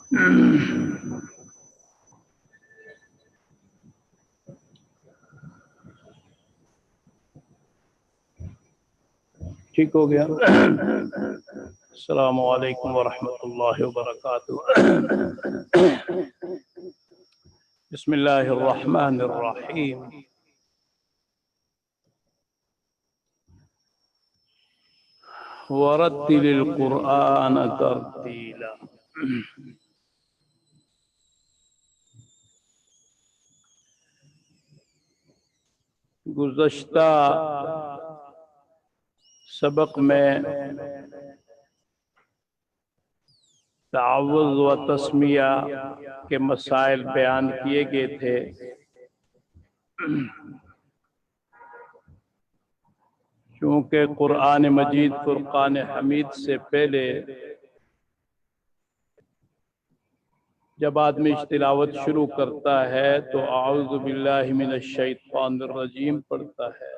ٹھیک ہو گیا؟ السلام علیکم ورحمۃ اللہ وبرکاتہ۔ بسم اللہ الرحمن الرحیم۔ ورتل القرآن ترتیلا۔ گزشتہ سبق میں تعوذ و تسمیہ کے مسائل بیان کیے گئے تھے۔ چونکہ قرآن مجید فرقان حمید سے پہلے جب آدمی تلاوت شروع کرتا ہے تو اعوذ باللہ من الشیطان الرجیم پڑھتا ہے،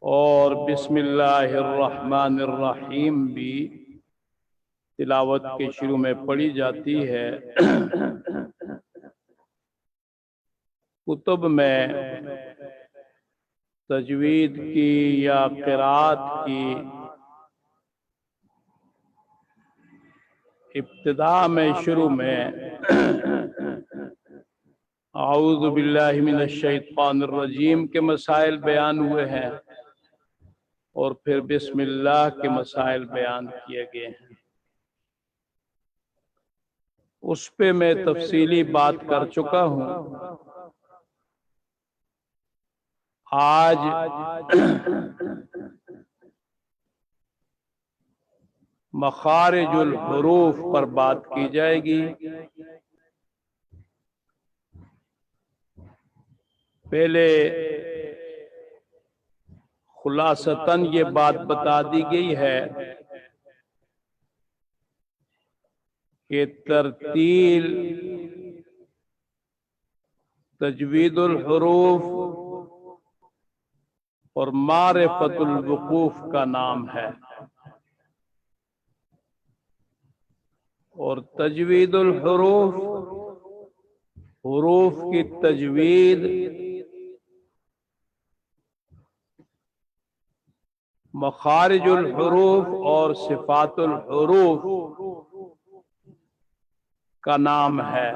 اور بسم اللہ الرحمن الرحیم بھی تلاوت کے شروع میں پڑھی جاتی ہے۔ کتب میں تجوید کی یا قرات کی ابتداء میں شروع میں اعوذ باللہ من الشیطان الرجیم کے مسائل بیان ہوئے ہیں، اور پھر بسم اللہ کے مسائل بیان کیے گئے ہیں۔ اس پہ میں تفصیلی بات کر چکا ہوں۔ آج مخارج الحروف پر بات کی جائے گی۔ پہلے خلاصتاً یہ بات بتا دی گئی ہے کہ ترتیل، تجوید الحروف اور معرفت الوقوف کا نام ہے، اور تجوید الحروف حروف کی تجوید، مخارج الحروف اور صفات الحروف کا نام ہے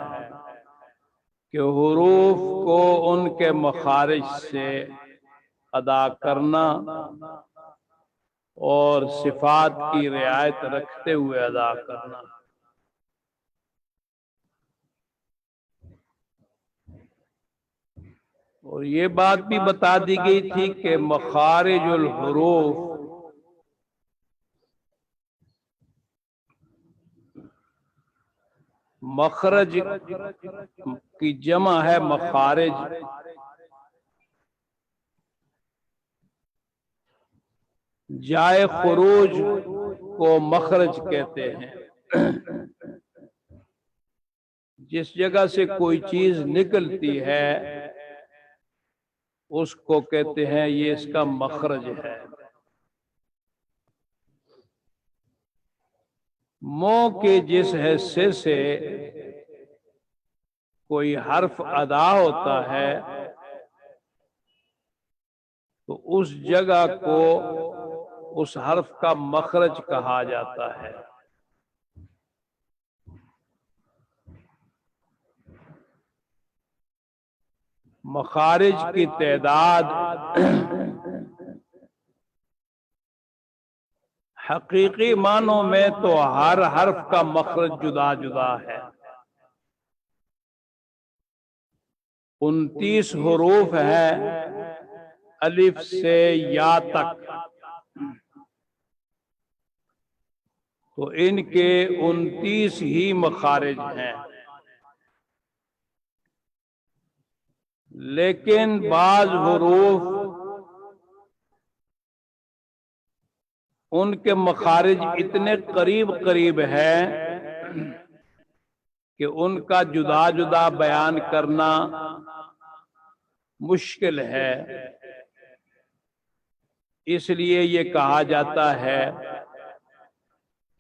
کہ حروف کو ان کے مخارج سے ادا کرنا اور صفات کی رعایت رکھتے ہوئے ادا کرنا۔ اور یہ بات بھی بتا دی گئی تھی کہ مخارج الحروف مخرج کی جمع ہے مخارج، جائے خروج کو مخرج کہتے ہیں۔ جس جگہ سے کوئی چیز نکلتی ہے اس کو کہتے ہیں یہ اس کا مخرج ہے۔ منہ کے جس حصے سے کوئی حرف ادا ہوتا ہے تو اس جگہ کو اس حرف کا مخرج کہا جاتا ہے۔ مخارج کی تعداد حقیقی معنوں میں تو ہر حرف کا مخرج جدا جدا ہے۔ 29 حروف ہیں الف سے یا تک، تو ان کے 29 ہی مخارج ہیں، لیکن بعض حروف ان کے مخارج اتنے قریب قریب ہیں کہ ان کا جدا جدا بیان کرنا مشکل ہے۔ اس لیے یہ کہا جاتا ہے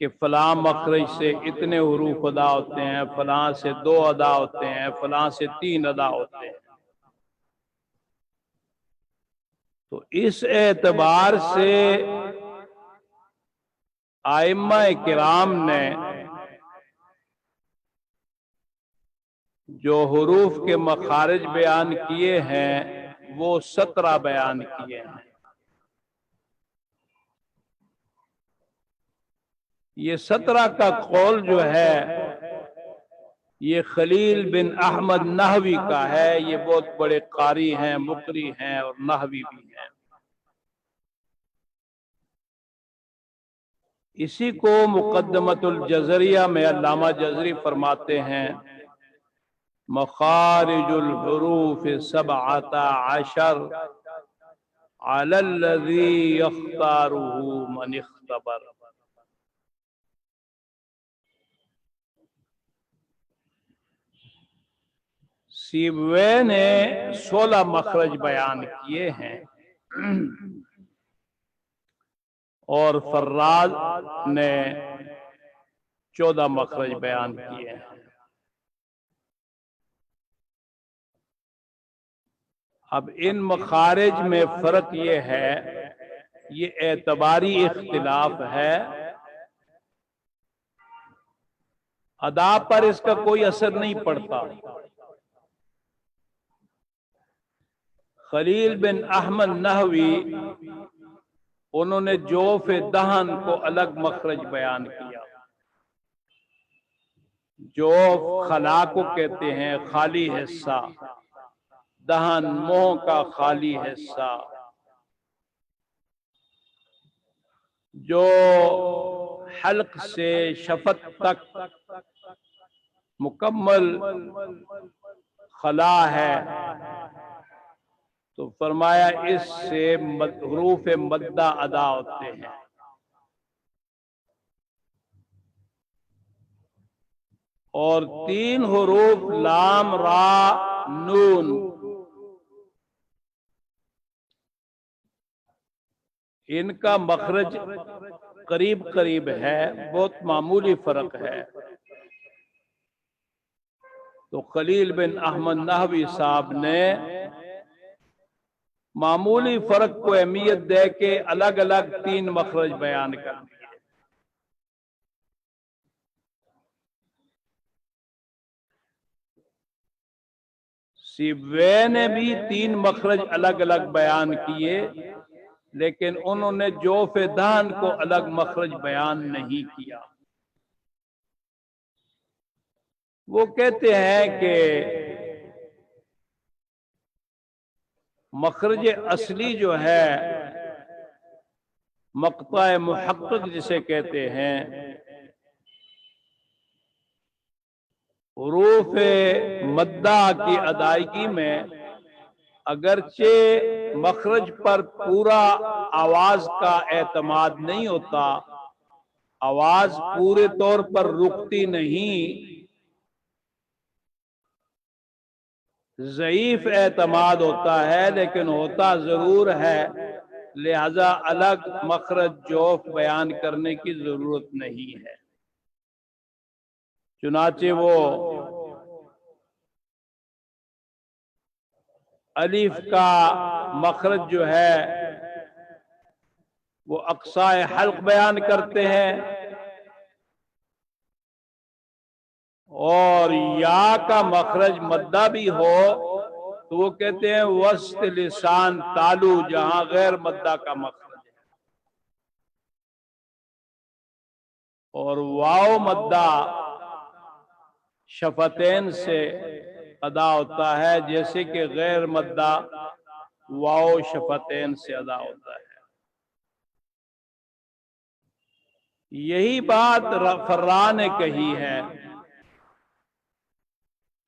کہ فلاں مخرج سے اتنے حروف ادا ہوتے ہیں، فلاں سے 2 ادا ہوتے ہیں، فلاں سے 3 ادا ہوتے ہیں۔ تو اس اعتبار سے ائمہ کرام نے جو حروف کے مخارج بیان کیے ہیں وہ 17 بیان کیے ہیں۔ یہ 17 کا قول جو ہے یہ خلیل بن احمد نحوی کا ہے۔ یہ بہت بڑے قاری ہیں، مقری ہیں اور نحوی بھی ہیں۔ اسی کو مقدمۃ الجزریہ میں علامہ جزری فرماتے ہیں مخارج الحروف 17 علی الذی یختارہ من اختبر۔ سیبوے نے 16 مخرج بیان کیے ہیں اور فراز نے 14 مخرج بیان کیے ہیں۔ اب ان مخارج میں فرق یہ ہے، یہ اعتباری اختلاف ہے، ادا پر اس کا کوئی اثر نہیں پڑتا۔ خلیل بن احمد نحوی انہوں نے جوف دہن کو الگ مخرج بیان کیا۔ جوف خلا کو کہتے ہیں، خالی حصہ، دہن منہ کا خالی حصہ، جو حلق سے شفت تک مکمل خلا ہے۔ تو فرمایا اس سے حروف مدہ ادا ہوتے ہیں۔ اور 3 حروف لام را نون ان کا مخرج قریب قریب ہے، بہت معمولی فرق ہے۔ تو خلیل بن احمد نحوی صاحب نے معمولی فرق کو اہمیت دے کے الگ الگ 3 مخرج بیان کر دیے۔ سیبوے نے بھی 3 مخرج الگ الگ بیان کیے، لیکن انہوں نے جوف دہن کو الگ مخرج بیان نہیں کیا۔ وہ کہتے ہیں کہ مخرج اصلی جو ہے مقطع محقق جسے کہتے ہیں، حروف مدہ کی ادائیگی میں اگرچہ مخرج پر پورا آواز کا اعتماد نہیں ہوتا، آواز پورے طور پر رکتی نہیں، ضعیف اعتماد ہوتا ہے، لیکن ہوتا ضرور ہے، لہذا الگ مخرج جوف بیان کرنے کی ضرورت نہیں ہے۔ چنانچہ وہ الف کا مخرج جو ہے وہ اقصائے حلق بیان کرتے ہیں، اور یا کا مخرج مدہ بھی ہو تو وہ کہتے ہیں وسط لسان تالو، جہاں غیر مدہ کا مخرج ہے، اور واو مدہ شفتین سے ادا ہوتا ہے، جیسے کہ غیر مدہ واو شفتین سے ادا ہوتا ہے۔ یہی بات فرا نے کہی ہے،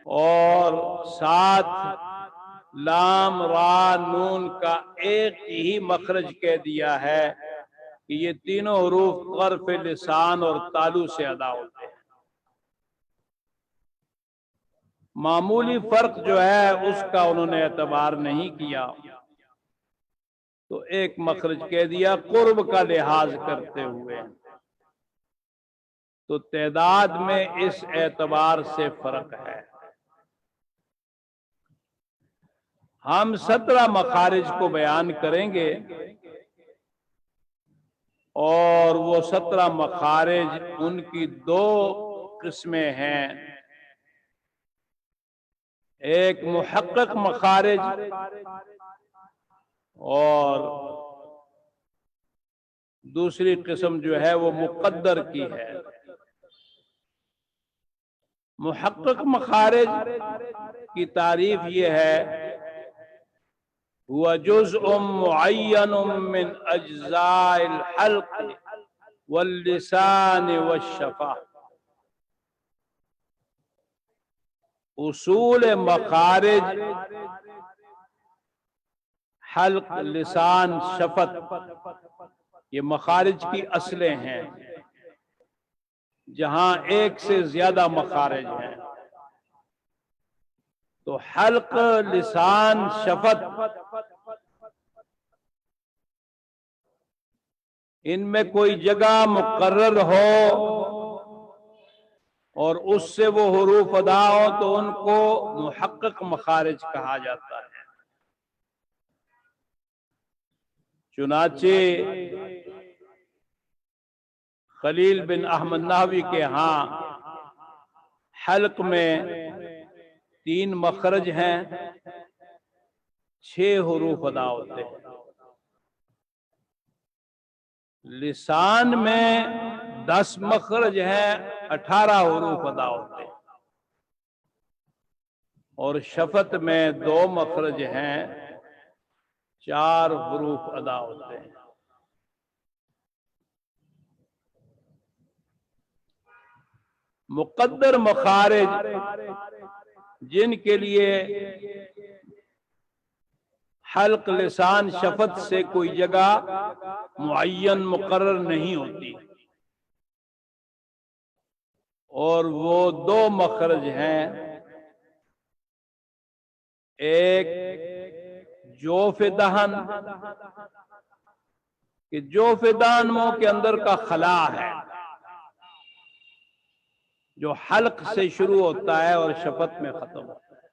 اور ساتھ لام را نون کا ایک ہی مخرج کہہ دیا ہے کہ یہ تینوں حروف طرف لسان اور تالو سے ادا ہوتے ہیں۔ معمولی فرق جو ہے اس کا انہوں نے اعتبار نہیں کیا، تو ایک مخرج کہہ دیا قرب کا لحاظ کرتے ہوئے۔ تو تعداد میں اس اعتبار سے فرق ہے۔ ہم 17 مخارج کو بیان کریں گے، اور وہ 17 مخارج ان کی دو قسمیں ہیں، ایک محقق مخارج اور دوسری قسم جو ہے وہ مقدر کی ہے۔ محقق مخارج کی تعریف یہ ہے، هو جزء معین من اجزاء الحلق واللسان والشفہ۔ اصول مخارج حلق، لسان، شفت، یہ مخارج کی اصلیں ہیں، جہاں ایک سے زیادہ مخارج ہیں۔ تو حلق، لسان، شفت، ان میں کوئی جگہ مقرر ہو اور اس سے وہ حروف ادا ہو تو ان کو محقق مخارج کہا جاتا ہے۔ چنانچہ خلیل بن احمد نحوی کے ہاں حلق میں 3 مخرج ہیں، 6 حروف ادا ہوتے ہیں۔ لسان میں 10 مخرج ہیں، 18 حروف ادا ہوتے ہیں، اور شفت میں 2 مخرج ہیں، 4 حروف ادا ہوتے ہیں۔ مقدر مخارج جن کے لیے حلق، لسان، شفت سے کوئی جگہ معین مقرر نہیں ہوتی، اور وہ 2 مخرج ہیں، ایک جوف دہن، کہ جوف دہن منہ کے اندر کا خلا ہے جو حلق سے شروع ہوتا ہے اور شفت میں ختم ہوتا ہے۔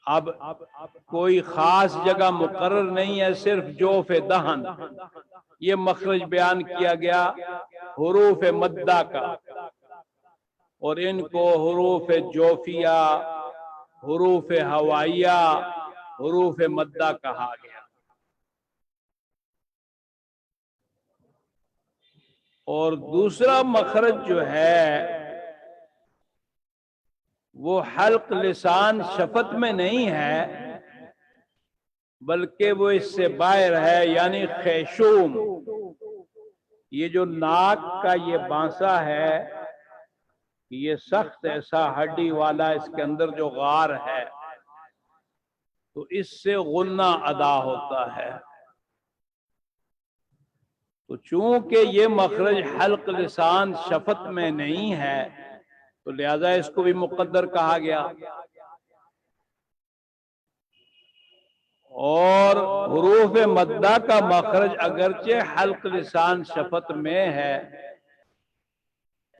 اب کوئی خاص جگہ مقرر نہیں ہے، صرف جوف دہن یہ مخرج بیان کیا گیا حروف مدہ کا، اور ان کو حروف جوفیہ، حروف ہوائیہ، حروف مدہ کہا گیا۔ اور دوسرا مخرج جو ہے وہ حلق، لسان، شفت میں نہیں ہے، بلکہ وہ اس سے باہر ہے، یعنی خیشوم، یہ جو ناک کا یہ بانسا ہے، یہ سخت ایسا ہڈی والا، اس کے اندر جو غار ہے تو اس سے غنہ ادا ہوتا ہے۔ تو چونکہ یہ مخرج حلق، لسان، شفت میں نہیں ہے تو لہذا اس کو بھی مقدر کہا گیا، اور حروف مدہ کا مخرج اگرچہ حلق، لسان، شفت میں ہے،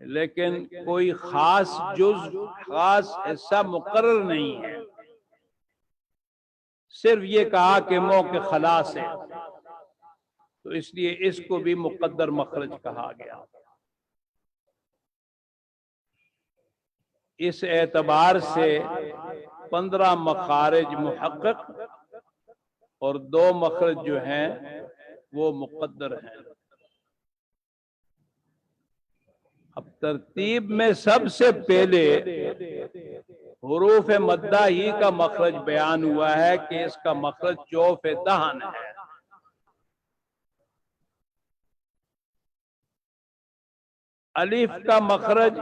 لیکن کوئی خاص جز، خاص حصہ مقرر نہیں ہے، صرف یہ کہا کہ منہ کے خلا سے، تو اس لیے اس کو بھی مقدر مخرج کہا گیا۔ اس اعتبار سے 15 مخارج محقق اور 2 مخرج جو ہیں وہ مقدر ہیں۔ اب ترتیب میں سب سے پہلے حروف مدہ ہی کا مخرج بیان ہوا ہے کہ اس کا مخرج جوف دہن ہے۔ الف کا مخرج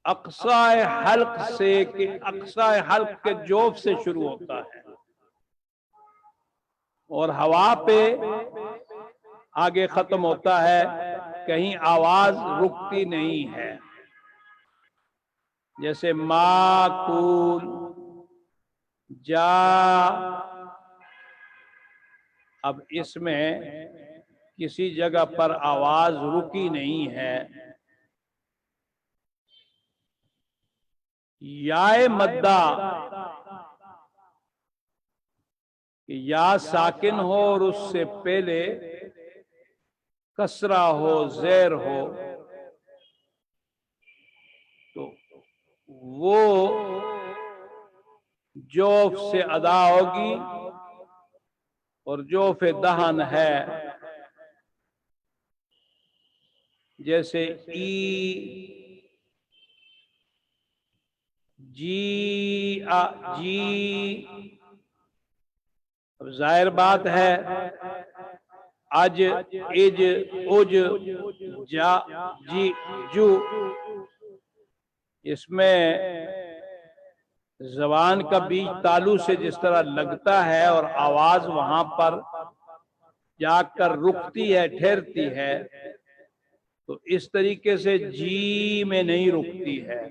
اقصائے حلق سے، کہ اقصائے حلق کے جوف سے شروع ہوتا ہے، اور ہوا پہ آگے ختم ہوتا ہے، کہیں آواز رکتی نہیں ہے، جیسے معقول، جا، اب اس میں کسی جگہ پر آواز رکی نہیں ہے، یائے مدہ یا ساکن ہو اور اس سے پہلے کسرہ ہو، زیر ہو، تو وہ جوف سے ادا ہوگی، اور جوف دہن ہے جیسے ای، جی، جی، اب ظاہر بات ہے اج، اج، اج، جا، جی، جو، اس میں زبان کا بیچ تالو سے جس طرح لگتا ہے اور آواز وہاں پر جا کر رکتی ہے، ٹھہرتی ہے، تو اس طریقے سے جی میں نہیں رکتی ہے،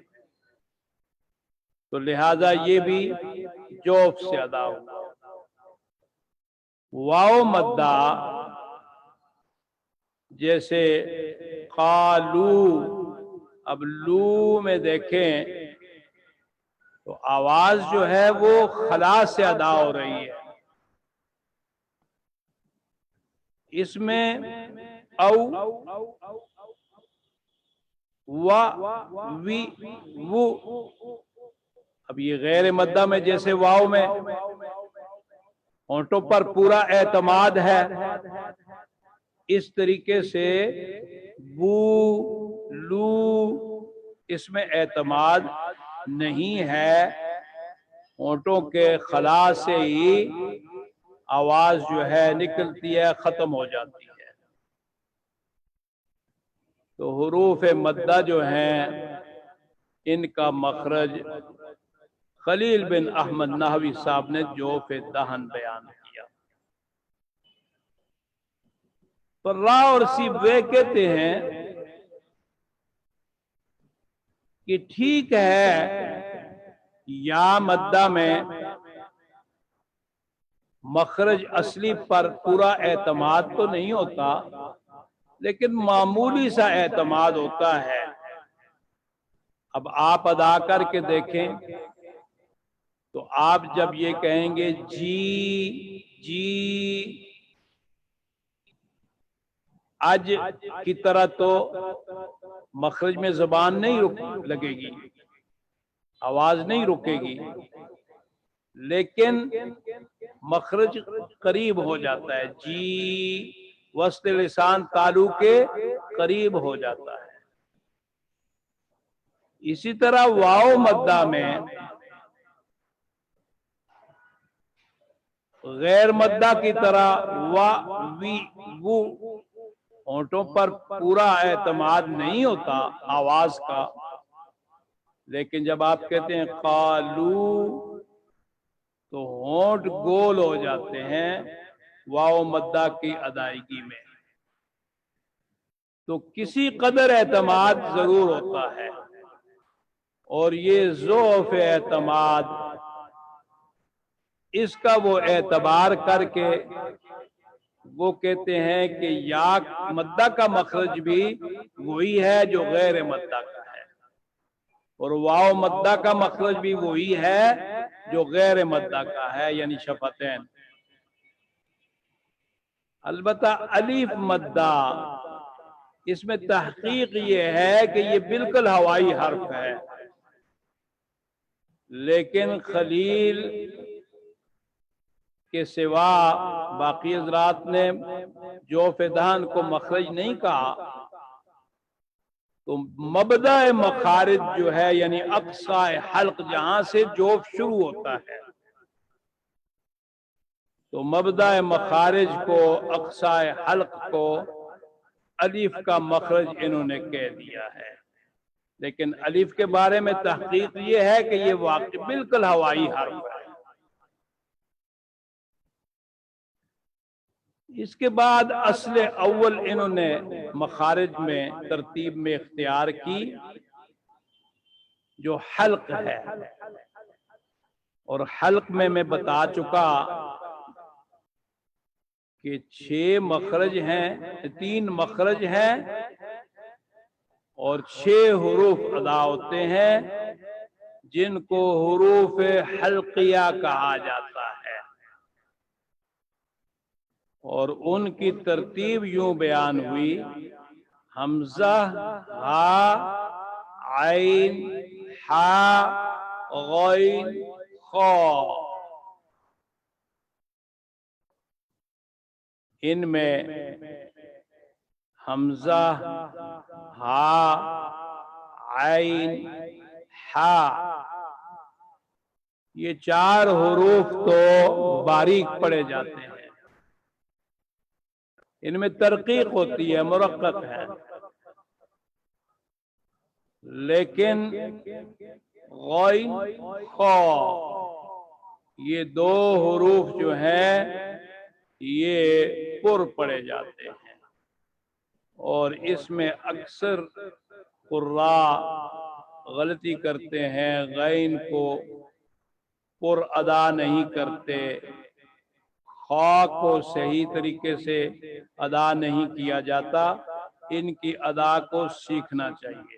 تو لہذا یہ بھی جوف سے ادا ہوا۔ واو مدہ جیسے قالو، اب لو میں دیکھیں تو آواز جو ہے وہ خلا سے ادا ہو رہی ہے، اس میں او، و، وی، وو، اب یہ غیر مدہ میں جیسے واو میں ہونٹوں پر پورا اعتماد ہے، اس طریقے سے بو، لو، اس میں اعتماد نہیں ہے، ہونٹوں کے خلا سے ہی آواز جو ہے نکلتی ہے، ختم ہو جاتی ہے۔ تو حروف مدہ جو ہیں ان کا مخرج خلیل بن احمد نحوی صاحب نے جوف دہن بیان کیا۔ پر را اور سیب وہ کہتے ہیں کہ ٹھیک ہے یا مدہ میں مخرج اصلی پر پورا اعتماد تو نہیں ہوتا، لیکن معمولی سا اعتماد ہوتا ہے۔ اب آپ ادا کر کے دیکھیں تو آپ جب یہ کہیں گے جی، جی، اج کی طرح تو مخرج میں زبان نہیں لگے گی، آواز نہیں رکے گی، لیکن مخرج قریب ہو جاتا ہے، جی وسط لسان تالو کے قریب ہو جاتا ہے۔ اسی طرح واو مدہ میں غیر مدہ کی طرح وا، وی، وو، ہونٹوں پر پورا اعتماد نہیں ہوتا آواز کا، لیکن جب آپ کہتے ہیں قالو تو ہونٹ گول ہو جاتے ہیں واو مدہ کی ادائیگی میں، تو کسی قدر اعتماد ضرور ہوتا ہے، اور یہ ضعف اعتماد اس کا وہ اعتبار کر کے وہ کہتے ہیں کہ یا مدہ کا مخرج بھی وہی ہے جو غیر مدہ کا ہے، اور واو مدہ کا مخرج بھی وہی ہے جو غیر مدہ کا ہے، یعنی شفتین۔ البتہ الف مدہ اس میں تحقیق یہ ہے کہ یہ بالکل ہوائی حرف ہے، لیکن خلیل کے سوا باقی حضرات نے جوف دہن کو مخرج نہیں کہا، تو مبدأ مخارج جو ہے یعنی اقصی حلق جہاں سے جوف شروع ہوتا ہے، تو مبدأ مخارج کو، اقصی حلق کو الف کا مخرج انہوں نے کہہ دیا ہے، لیکن الف کے بارے میں تحقیق یہ ہے کہ یہ واقع بالکل ہوائی حرف ہے۔ اس کے بعد اصل اول انہوں نے مخارج میں ترتیب میں اختیار کی جو حلق ہے، اور حلق میں بتا چکا کہ 6 مخرج ہیں، 3 مخرج ہیں اور 6 حروف ادا ہوتے ہیں جن کو حروف حلقیہ کہا جاتا ہے، اور ان کی ترتیب یوں بیان ہوئی: حمزہ، ہا، عین، حا، غین، خا۔ ان میں حمزہ، ہا، عین، حا، یہ 4 حروف تو باریک پڑے جاتے ہیں، ان میں ترقیق ہوتی ہے، مرقق ہے، لیکن غین، خا، یہ 2 حروف جو ہیں یہ پر پڑے جاتے ہیں، اور اس میں اکثر قراء غلطی کرتے ہیں، غین کو پر ادا نہیں کرتے، خا کو صحیح طریقے سے ادا نہیں کیا جاتا، ان کی ادا کو سیکھنا چاہیے۔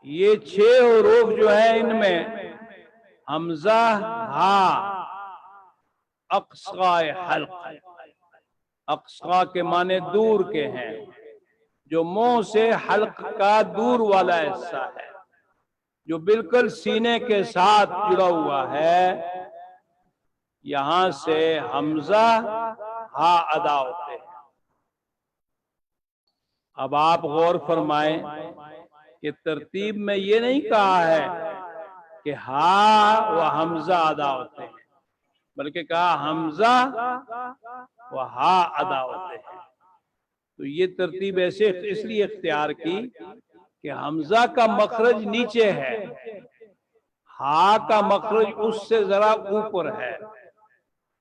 یہ 6 حروف جو ہیں ان میں حمزہ، ہا، اقصا حلق، اقصا کے معنی دور کے ہیں، جو منہ سے حلق کا دور والا حصہ ہے، جو بالکل سینے کے ساتھ جڑا ہوا ہے، یہاں سے حمزہ، ہا ادا ہوتے ہیں۔ اب آپ غور فرمائیں کہ ترتیب میں یہ نہیں کہا ہے کہ ہا و حمزہ ادا ہوتے ہیں، بلکہ کہا حمزہ و ہا ادا ہوتے ہیں۔ تو یہ ترتیب ایسے اس لیے اختیار کی کہ حمزہ کا مخرج نیچے ہے، ہا کا مخرج اس سے ذرا اوپر ہے۔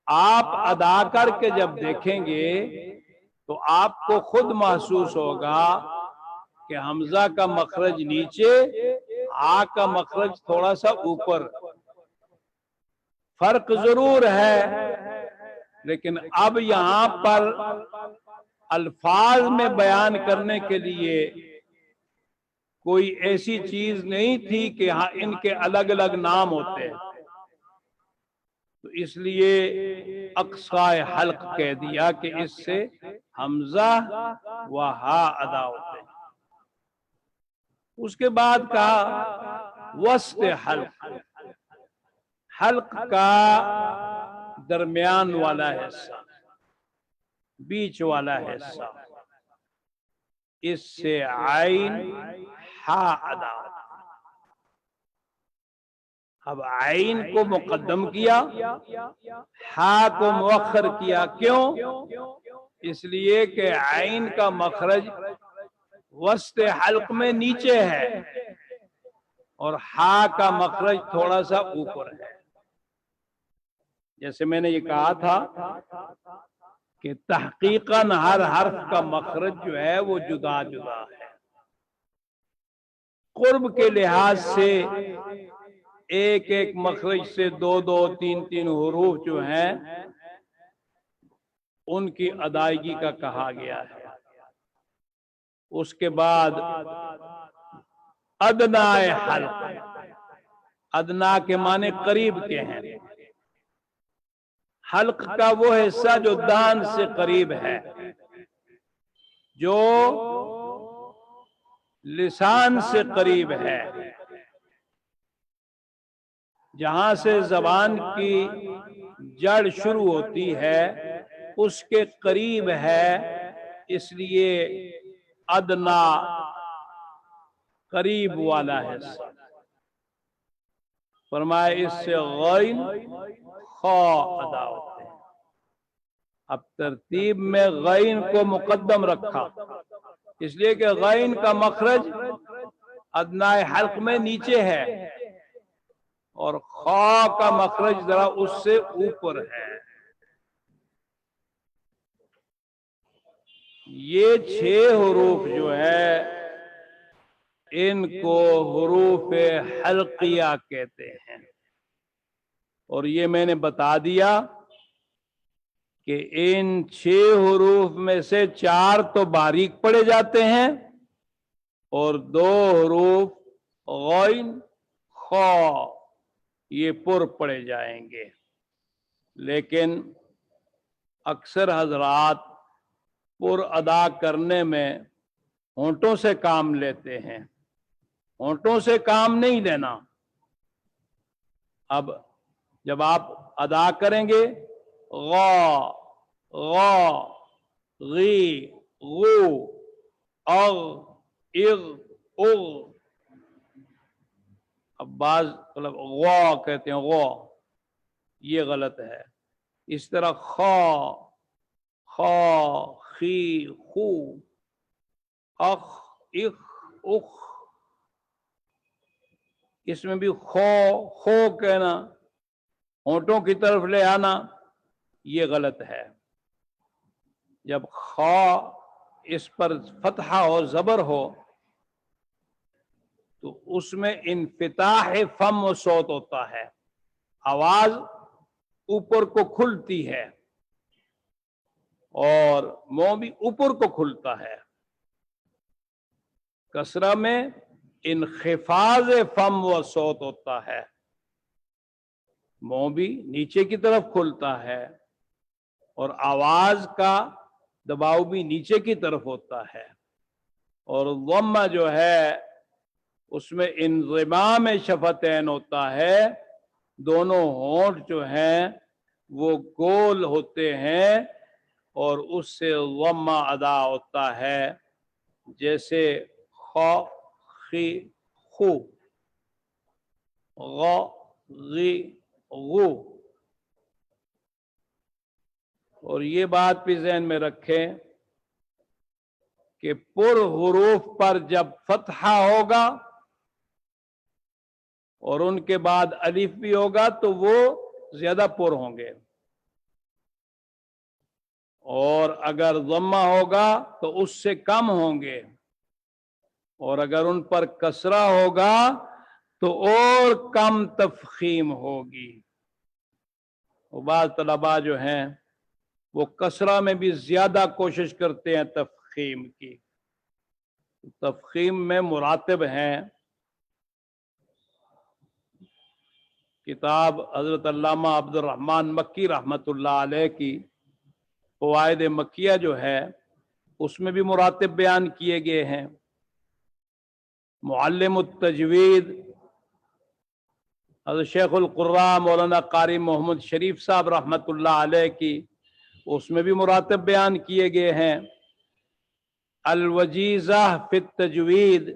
آپ ادا کر کے جب دیکھیں گے تو آپ کو خود محسوس ہوگا کہ حمزہ کا مخرج نیچے، ہا کا مخرج تھوڑا سا اوپر، فرق ضرور ہے، لیکن اب یہاں پر الفاظ میں بیان کرنے کے لیے کوئی ایسی چیز نہیں تھی کہ ہاں ان کے الگ الگ نام ہوتے ہیں، تو اس لیے اقصائے حلق کہہ دیا کہ اس سے حمزہ و ہا ادا ہوتے ہیں۔ اس کے بعد کہا وسط حلق، حلق کا درمیان والا حصہ، بیچ والا حصہ، اس سے عین، ہا ادا ہوتا ہے۔ اب عین کو مقدم کیا، ہا کو مؤخر کیا، کیوں؟ اس لیے کہ عین کا مخرج وسط حلق میں نیچے ہے اور ہا کا مخرج تھوڑا سا اوپر ہے۔ جیسے میں نے یہ کہا تھا کہ تحقیقاً ہر حرف کا مخرج جو ہے وہ جدا جدا ہے، قرب کے لحاظ سے ایک ایک مخرج سے 2 2 3 3 حروف جو ہیں ان کی ادائیگی کا کہا گیا ہے۔ اس کے بعد ادنا حلق، ادنا کے معنی قریب کے ہیں، حلق کا وہ حصہ جو دان سے قریب ہے، جو لسان سے قریب ہے، جہاں سے زبان کی جڑ شروع ہوتی ہے اس کے قریب ہے، اس لیے ادنا قریب والا حصہ۔ فرمائے اس سے غین، خا ادا ہوتے ہیں۔ اب ترتیب میں غین کو مقدم رکھا، اس لیے کہ غین کا مخرج ادنا حلق میں نیچے ہے اور خا کا مخرج ذرا اس سے اوپر ہے۔ یہ 6 حروف جو ہے ان کو حروف حلقیہ کہتے ہیں، اور یہ میں نے بتا دیا کہ ان 6 حروف میں سے 4 تو باریک پڑے جاتے ہیں اور 2 حروف غین خا یہ پر پڑے جائیں گے. لیکن اکثر حضرات پر ادا کرنے میں ہونٹوں سے کام لیتے ہیں. ہونٹوں سے کام نہیں لینا. اب جب آپ ادا کریں گے غا غا غی غو اغ اغ اغ، اب بعض مطلب غا کہتے ہیں غا، یہ غلط ہے. اس طرح خا خا خی خو اخ اخ اخ، اس میں بھی خو کہنا، ہونٹوں کی طرف لے آنا، یہ غلط ہے. جب خا اس پر فتحہ ہو زبر ہو تو اس میں انفتاح فم و صوت ہوتا ہے، آواز اوپر کو کھلتی ہے اور منہ بھی اوپر کو کھلتا ہے. کسرہ میں انخفاض فم و صوت ہوتا ہے، منہ بھی نیچے کی طرف کھلتا ہے اور آواز کا دباؤ بھی نیچے کی طرف ہوتا ہے. اور ضمہ جو ہے اس میں انضمام شفتین ہوتا ہے، دونوں ہونٹ جو ہیں وہ گول ہوتے ہیں اور اس سے ضمہ ادا ہوتا ہے، جیسے خا خی خو غ غی غو. اور یہ بات بھی ذہن میں رکھیں کہ پر حروف پر جب فتحہ ہوگا اور ان کے بعد الف بھی ہوگا تو وہ زیادہ پر ہوں گے، اور اگر ضمہ ہوگا تو اس سے کم ہوں گے، اور اگر ان پر کسرہ ہوگا تو اور کم تفخیم ہوگی. وہ بعض طلباء جو ہیں وہ کسرہ میں بھی زیادہ کوشش کرتے ہیں تفخیم کی. تفخیم میں مراتب ہیں. کتاب حضرت علامہ عبد الرحمن مکی رحمت اللہ علیہ کی فوائد مکیہ جو ہے اس میں بھی مراتب بیان کیے گئے ہیں. معلم التجوید حضرت شیخ القراء مولانا قاری محمد شریف صاحب رحمت اللہ علیہ کی اس میں بھی مراتب بیان کیے گئے ہیں. الوجیزہ فی التجوید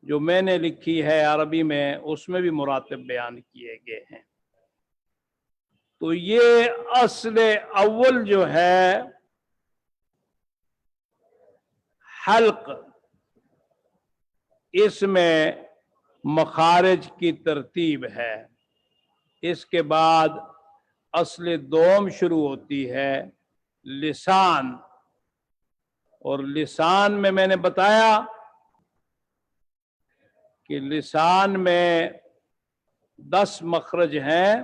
جو میں نے لکھی ہے عربی میں اس میں بھی مراتب بیان کیے گئے ہیں. تو یہ اصل اول جو ہے حلق، اس میں مخارج کی ترتیب ہے. اس کے بعد اصل دوم شروع ہوتی ہے لسان، اور لسان میں نے بتایا کہ لسان میں 10 مخرج ہیں،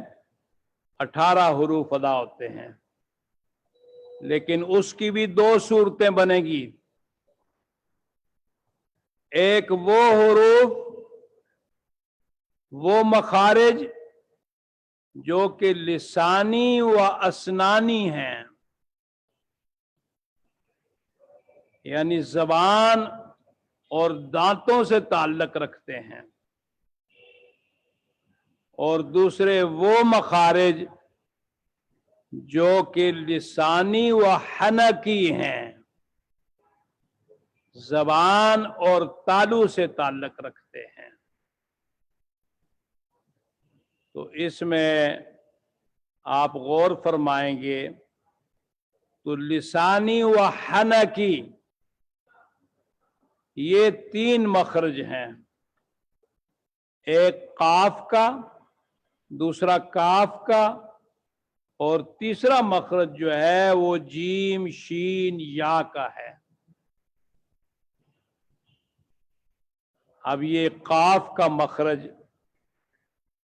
18 حروف ادا ہوتے ہیں، لیکن اس کی بھی 2 صورتیں بنے گی. ایک وہ حروف، وہ مخارج جو کہ لسانی و اسنانی ہیں، یعنی زبان اور دانتوں سے تعلق رکھتے ہیں، اور دوسرے وہ مخارج جو کہ لسانی و حنکی ہیں، زبان اور تالو سے تعلق رکھتے ہیں. تو اس میں آپ غور فرمائیں گے تو لسانی و حنکی یہ 3 مخرج ہیں، ایک قاف کا، دوسرا کاف کا، اور تیسرا مخرج جو ہے وہ جیم شین یا کا ہے. اب یہ قاف کا مخرج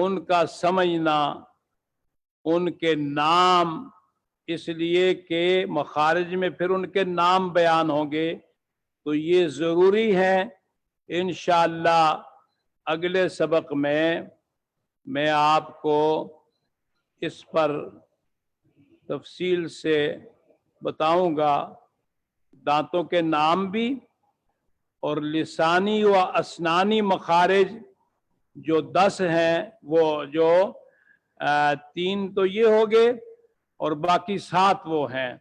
ان کا سمجھنا، ان کے نام، اس لیے کہ مخارج میں پھر ان کے نام بیان ہوں گے، تو یہ ضروری ہے۔ انشاءاللہ اگلے سبق میں آپ کو اس پر تفصیل سے بتاؤں گا، دانتوں کے نام بھی، اور لسانی و اسنانی مخارج جو 10 ہیں، وہ جو 3 تو یہ ہو گئے اور باقی 7 وہ ہیں،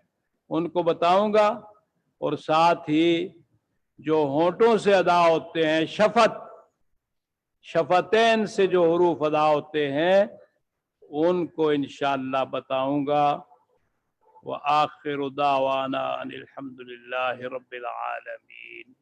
ان کو بتاؤں گا، اور ساتھ ہی جو ہونٹوں سے ادا ہوتے ہیں، شفتین سے جو حروف ادا ہوتے ہیں، ان کو انشاءاللہ بتاؤں گا۔ وآخر دعوانا ان الحمد للہ رب العالمین۔